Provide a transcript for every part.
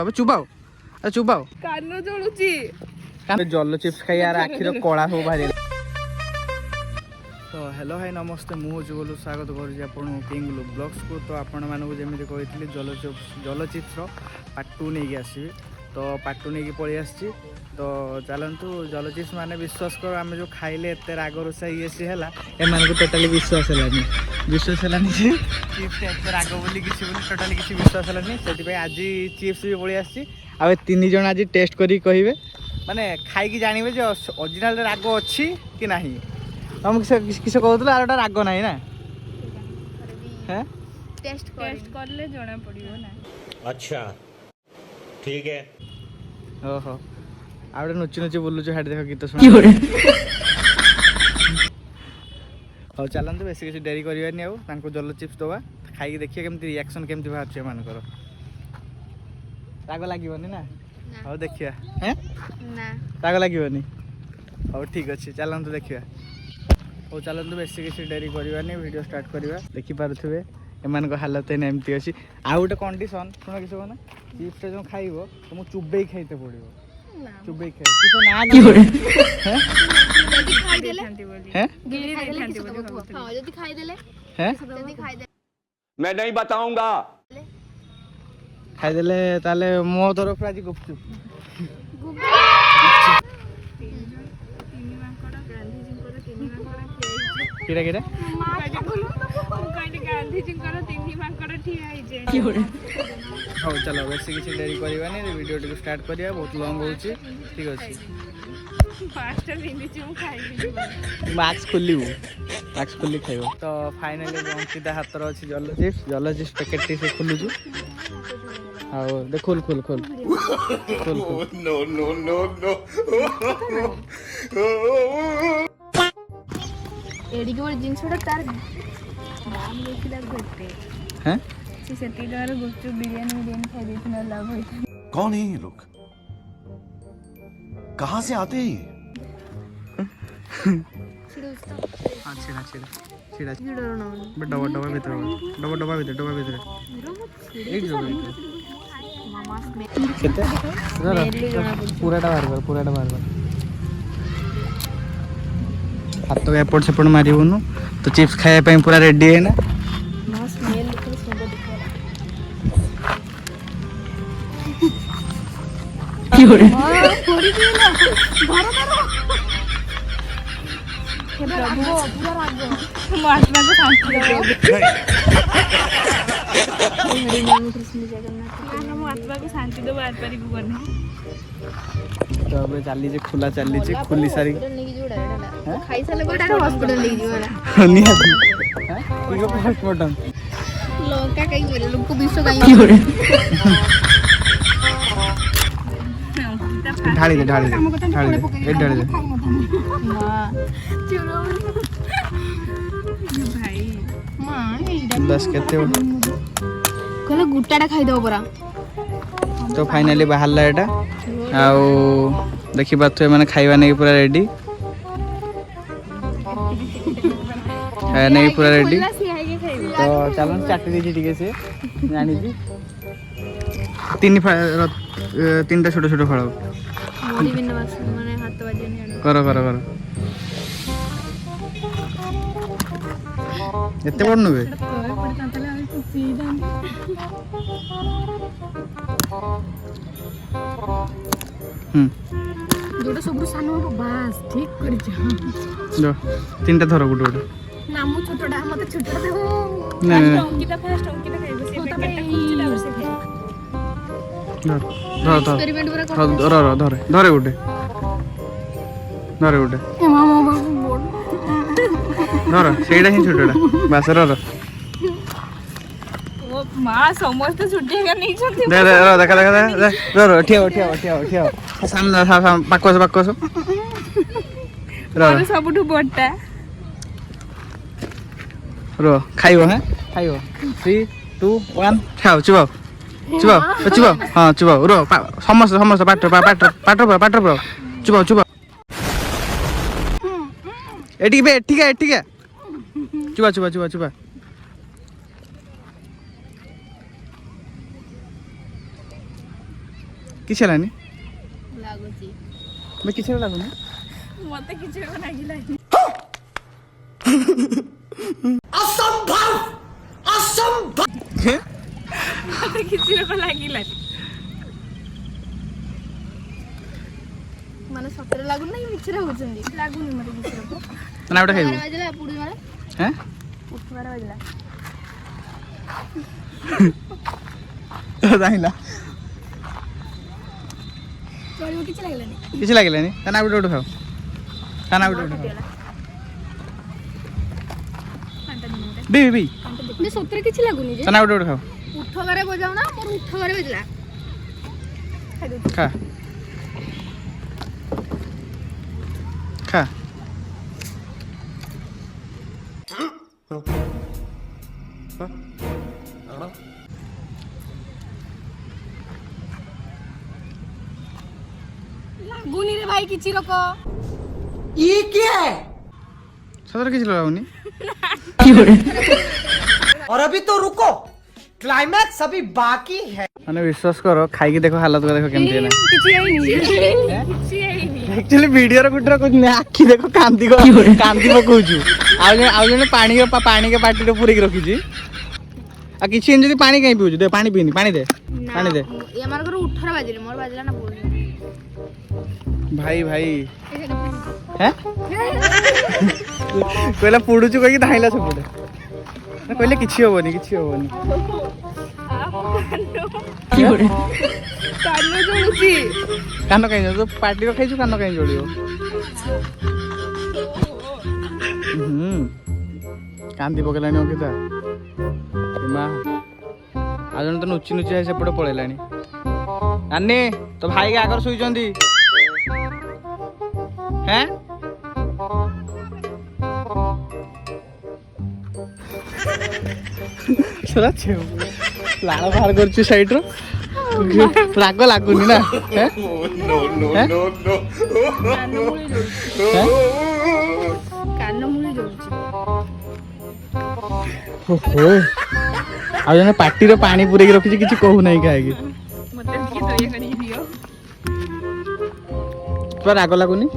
अबे चुबाओ चुबाओ कान जळुची जल चिप्स खाई यार आखिर कला सब बाहर। तो हेलो हाय नमस्ते मुझे बोलू स्वागत करुँच किंग ब्लॉग्स को। तो आपण मानक जमी कही जल चिप्स पार्ट 2 नहीं आसबि तो पार्ट 2 नहीं पलि आसी। तो चलतु जल चिप्स माने विश्वास कर आम जो खाइले एत राग रोषा ये सी है एम टोटाली विश्वास है चिप्स एत राग बोली किसी टोटाली किसी विश्वास है आज चिप्स भी पलि आसी। आ 3 जन आज टेस्ट करी कहे माने खाई जानवे जो ओरिजिनल राग अच्छी कि नहीं। तुम किस कहूला आर राग ना ना हैं टेस्ट करले जना पड़ियो ना। अच्छा ठीक है। ओहो आ नुची नुची बुलुचु हाट देख गीत शुण हाँ चलते बेस किसी डेरी करवानी आउ जल चिप्स दवा खाई देखिए केमती रिएक्शन केमती बाहर मानकर राग लगनी ना। हाँ देखिया हैं राग लगनी हाँ ठीक अच्छे चलते देखिए। हो चलते बेस किसी डेरी करवानी वीडियो स्टार्ट करवा देखिपे एम हालत एमती अच्छी। आ गोटे कंडीशन शुण किस कहना चिप्स जो खाइब तुमको चुबे खाइते पड़ो चुबे मैं नहीं बताऊंगा। खाईदे ताले मो तरफ आज गुपचुप किरा किरा हाँ चलो बेस किसी डेरी करवानी वीडियो टी स्टार्ट करिया बहुत लॉन्ग हो ठीक अच्छे। मास्क खोली खाइब। तो फाइनाली अंकिता हाथ अच्छी जल चिप्स पैकेट टी से खोलुचु दे खोल खोल खोल खोल नो नो नो नो एडी के जिनसटा तार नाम लेखिला गोटे हैं से सेती डर गुपचुप बिरयानी में खाई देथिना लाभ होई। कौन है ये लोग कहाँ से आते हैं ये? हां छिड़ा छिड़ा छिड़ा छिड़ा डबा डबा भीतर डबा डबा भीतर एक जो केते पूराटा बाहर कर पूराटा बाहर कर हाथ तो एपट सेपट मारिबनु। तो चिप्स खाया पूरा रेडी है ना। शांति दो बार पारी तो अब चली खुला चली खुली सारी खाई साले गोटा हॉस्पिटल ले जीवाला निहाती हैं इको पोस्टमार्टम लंका कहीं बोले लोग को विश्व कहीं ढाली दे ए ढाली दे हां चलो भाई मां बस केते कहले गुट्टाटा खाई दो परा। तो फाइनली बाहरला एटा आउ देखि बात मैंने खाइबा नहीं पूरा रेडी खाया नहीं पूरा रेडी। तो चलो चाटी दीजिए टिके से जानी जी तीन छोट छोट फल मोरी बिन बस माने हाथ बाजे नहीं कर कर कर एते बड़ नबे जोटा सब सानो बास ठीक कर जो तीनटा धर गुटे गुटे नामु छोटडा मते छोटडा देबो ना अंकिता खाइबो से पैकेटटा खुलचिला और से खाइ धर धर धर गुटे ए मामा बाबू बोल धर सेटा ही छोटडा बास धर ओ मां समस्त छुट्टी का नहीं छथि दे दे देखा देखा धर ठिया सामने पाकस और सबठु बडटा रो खाइबो हैं खाइबो 3 2 1 खाओ चुबाओ हाँ चुबाओ रो समस्त पाट चुबाओ ठीक है चुबा କିଛି ହେଲାନି ଲାଗୁଛି ବେ କିଛି ଲାଗୁନି ମତେ କିଛି ଲାଗିଲାନି ମତେ କିଛି ଲାଗିଲାନି ମାନେ ସତରେ ଲାଗୁନି ନା ମିଛରେ ହଉଛନ୍ତି ଲାଗୁନି ମତେ କିଛି ଲୋକ ନା ଗୋଟେ ଖାଇବୁ ବାଜିଲା ପୁଡ଼ି ମାରେ ହେଁ ଉଠବାର ବାଜିଲା ଜାଣିଲା ଚଳିବ କିଛି ଲାଗିଲାନି କିଛି ଲାଗିଲାନି ତାନା ଗୋଟେ ଗୋଟେ ଖାଉ ତାନା ଗୋଟେ ଗୋଟେ ଖାଉ ବି ବି ସତରେ କିଛି ଲାଗୁନି ଯେ ତାନା ଗୋଟେ ଗୋଟେ ଖାଉ ଉଠବାରେ ବଜାଉ ନା ମୋର ଉଠବାରେ ବାଜିଲା ଖା ଖା ଲାଗୁନି ରେ ଭାଇ କିଛି ଲୋକ ସତରେ କିଛି ଲଗାଉନି और अभी तो रुको क्लाइमैक्स अभी बाकी है ମାନେ ବିଶ୍ୱାସ କର ଖାଇକି ଦେଖ ହାଲତ ଦେଖ କେମିତି ହେଲା କିଛି ହେଇନି କିଛି ହେଇନି ଆକ୍ଚୁଆଲି ଭିଡିଓର ଗୋଟେ କହୁଛନ୍ତି ଆଖି ଦେଖ କାନ୍ଦି କାନ୍ଦି ପକଉଛୁ ଆଉ ଜଣେ ପାଣି ପାଟିରେ ପୁରେଇକି ରଖିଛି ଆଉ କିଛି ଏମିତି ଯଦି ପାଣି କାହିଁ ପିଉଛୁ ଦେ ପାଣି ପିଇନି ପାଣି ଦେ ପାଣି ଦେ ଏମାନଙ୍କର ଉଠର ବାଜିଲେ ମୋର ବାଜିଲା ନା ପୁଣି ଭାଇ ଭାଇ ହେଁ କହିଲା ପୁଡୁଛୁ କହିକି ଧାଇଲା ସେପଟେ କହିଲେ କିଛି ହବନି କିଛି ହବନି କାନ ଜଳୁଛି କାନ କାହିଁ ଜଳିବ ପାଟିର ଖାଇଛୁ କାନ କାହିଁ ଜଳିବ କାନ୍ଦି ପକେଇଲାଣି ଅଙ୍କିତା ମା ଆଉ ଜଣେ ତ ନୁଚି ନୁଚି ଆସି ସେପଟେ ପଳେଇଲାଣି ନାନୀ ତୋ ଭାଇକି ଆଗରେ ଶୋଇଛନ୍ତି ହେଁ ଲାଳ ବାହାର କରୁଛୁ ସାଇଡ୍ ର ରାଗ ଲାଗୁନି ନା କାନ ମୁଳି ଜଳୁଛି ଆଉ ଜଣେ ପାଟିର ପାଣି ପୁରେଇକି ରଖିଛି କିଛି କହୁନାହିଁ କାହିଁକି ମତେ ଟିକେ ଦୟା କରିକି ଦିଅ ପୁରା ରାଗ ଲାଗୁନି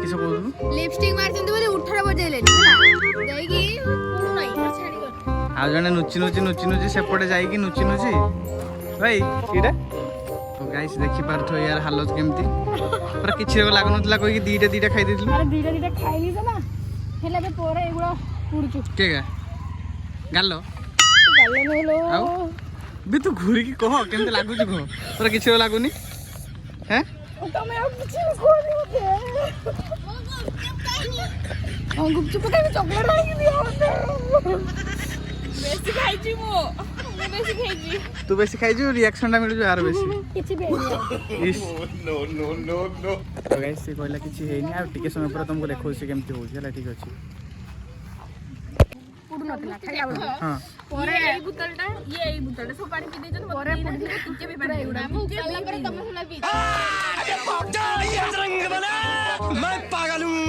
କିସ କହୁଥିଲୁ লিপস্টিক মারছেন বলে উঠরা বজাইলেনি ହେଲା ଯାଇକି ପୁଡୁ ନାହିଁ ଛାଡି ଗଲା ଆଉ ଜଣେ ନୁଚି ନୁଚି ସେପଟେ ଯାଇକି ନୁଚି ଭାଇ ଏଇଟା ତ ଗାଇସ୍ ଦେଖିପାରୁଥିବ ୟାର ହାଲତ କେମିତି ପୁରା କିଛି ଲାଗୁନଥିଲା କହିକି ଦିଟା ଖାଇ ଦେଇଥିଲୁ ଆରେ ଦିଟା ଖାଇଲି ତ ନା ହେଲେ ଏବେ ପରେ ଏଗୁଡା ପୁଡୁଛୁ କେ ଗାଲ ଗାଲ ନହେଲେ ଆଉ ବେ ତୁ ଘୁରିକି କହ କେମିତି ଲାଗୁଛି କହ ପୁରା କିଛି ଲାଗୁନି ହେଁ ତମେ ଆଉ କିଛି କୁହନି ମତେ ଗୁପଚୁପ ଖାଇବି ଚକଲେଟ ଆଣିକି ଦିଅ ମତେ ବେଶୀ ଖାଇଛି ମୁଁ ବେଶୀ ଖାଇଛି ତୁ ବେଶୀ ଖାଇଛୁ ରିଆକ୍ସନ ଟା ମିଳୁଛି ଆର ବେଶୀ କିଛି ବି ହେଇନି ତ ଗାଇସ୍ ସେ କହିଲା କିଛି ହେଇନି ଆଉ ଟିକେ ସମୟ ପରେ ତମକୁ ଦେଖାଉଛି କେମିତି ହଉଛି ହେଲା ଠିକ ଅଛି ପୁଡୁ ନଥିଲା ଖାଇଲା ବେଳେ ହଁ ପରେ ଏଇ ବୋତଲଟା ଏଇ ବୋତଲଟା ସବୁ ପାଣି ପିଇ ଦେଇଛନ୍ତି ପରେ ଟିକେ ବି ପାଣି ଏଗୁଡା ମୁଁ ଗଲା ପରେ ତମେ ସୁଲା ପି मैं पागल हूँ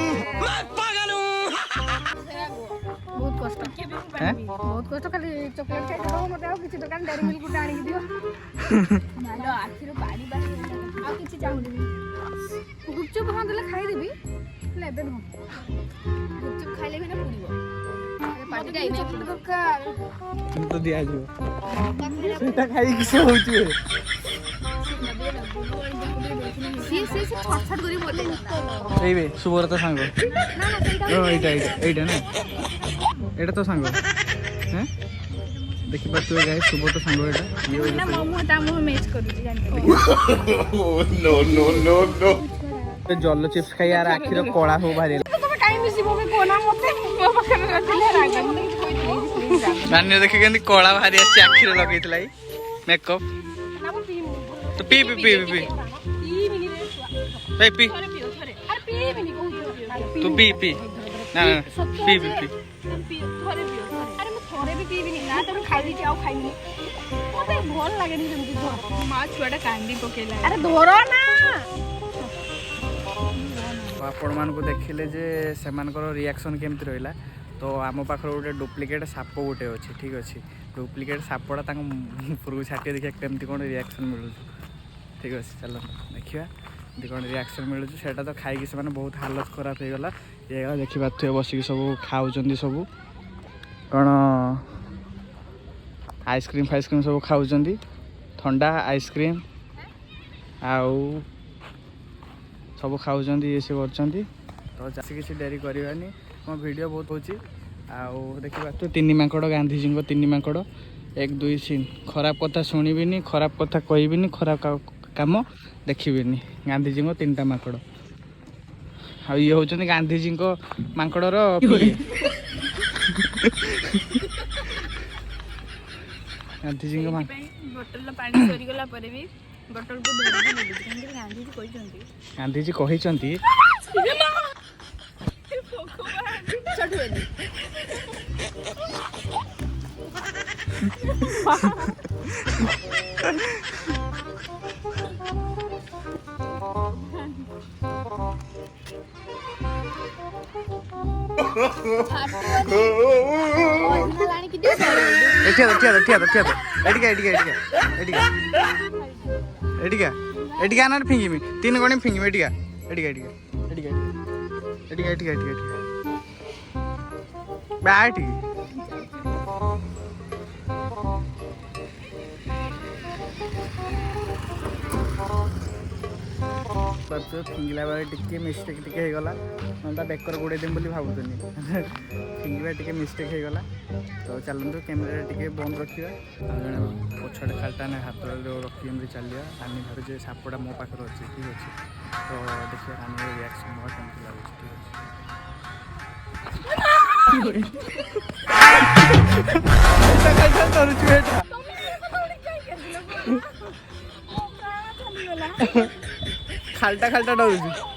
बहुत कष्ट बहुत कष्ट खाली चॉकलेट खाई दो मते आ किसी दुकान डेरी मिल्क गुटा आनी दियो मालो आखिरो पानी बास आ किसी चाहुनी गुपचुप हम देले खाई देबी लेबे न गुपचुप खाइले भी ना पुड़िबो पार्टी टाइम चॉकलेट दरकार तो दिया जो सेटा खाई किसे होउची से छटछट करी बोले एई बे सुबरत सांग ना सेटा ओ एटा ना एटा तो सांग हैं देखि पाछो गाइस सुबरत सांग एटा ना मम्मू ता मु मैच करू जान जल चिप्स खाई यार आखिर कला हो बाहरी तमे काई मिसी मोके कोना मते मो पखरे रखले रागा कोई प्लीज नानी देखि केंदी कला बाहरी आछि आखिर लगैतला मेकअप ना मु पी तो पी ए पी अरे पी भी नहीं कहू तू पी ना थोड़े पियो अरे मैं थोड़े भी पी भी नहीं ना तब खाई दी आउ खाइनी मते भल लागेनी जेमती धर मां छुआटा कांदी पकेला अरे धरो ना आपण मान को देखिले जे सेमानकर रिएक्शन केमती रहिला तो आम पाखे गोटे डुप्लिकेट साप गोटे अच्छे ठीक अच्छे डुप्लिकेट सापटा उपरको छाटे देखिए केमती कौन रिएक्शन मिलूँ ठीक अच्छे चलो देखा कौन रिएक्शन मिलूँ से तो खाई से बहुत हालत खराब हो गला ये देखिए बसिक सब खाऊँ सब कौन आइसक्रीम फाइसक्रीम सब खाऊँ ठंडा आइसक्रीम आउ सब खाऊँ ये सब कर तो चाषी किसी डेरी करवानी मो वीडियो बहुत होची आउ देखा तो तीन माकड़ गांधीजी को तीन माकड़ 1 2 3 खराब कथा शुणिबिनी खराब कथा कहबिनी खराब काम देखिबिनी गांधीजी को 3टा माकड़ आ ये होचंदी गांधीजी को माकड़र गांधीजी को बोतल पानी चोरी गला पर भी बोतल को धरि नेबी गांधीजी कहिसंती गांधीजी कहिसंती एटिका ना फिंगिमी 3 गणी फिंगिमी एटिका बैठ फिंगला बेले टिके मिस्टेक टिके होगला ना बेकर गोड़े देम बोली भावुनी फिंगा टिके मिस्टेक होगला तो चलते कैमेरा टिके बंद रखा जड़े पछड़े खालटा ना हाथ रखी एमती चलिए आनी भाव जे सापटा मो पाखे अच्छे ठीक अच्छे तो देखिए आनी रिएक्शन मोर केमती लगुच ठीक अच्छे खालटा डरुची